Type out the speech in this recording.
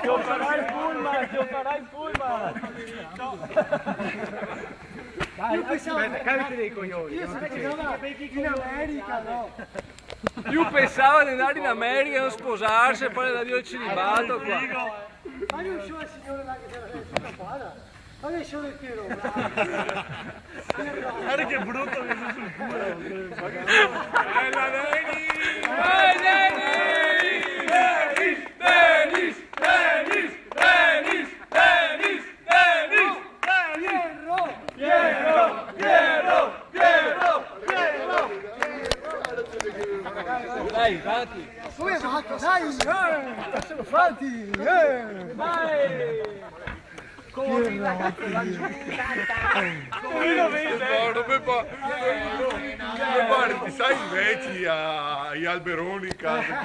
Giocherai il pullman! Io pensavo... Aspetta, caviti dei coglioni. Io sai che andava in America, no? Più pensava di andare in America e non sposarsi e fare l'addio al celibato qua. Ma io sono il signore là che c'era la squadra. Ma io sono il tiro. Guarda che brutto che sei sul culo. Bella Denis! Vai Denis! Denis! Denis! Denis! Denis! Denis! Piero! Piero! Piero! Dai, avanti! Come hai fatto? Dai! Sono fatti! Vai! Corri ragazzi, laggiù! Guarda, ti sai invece agli alberoni in casa.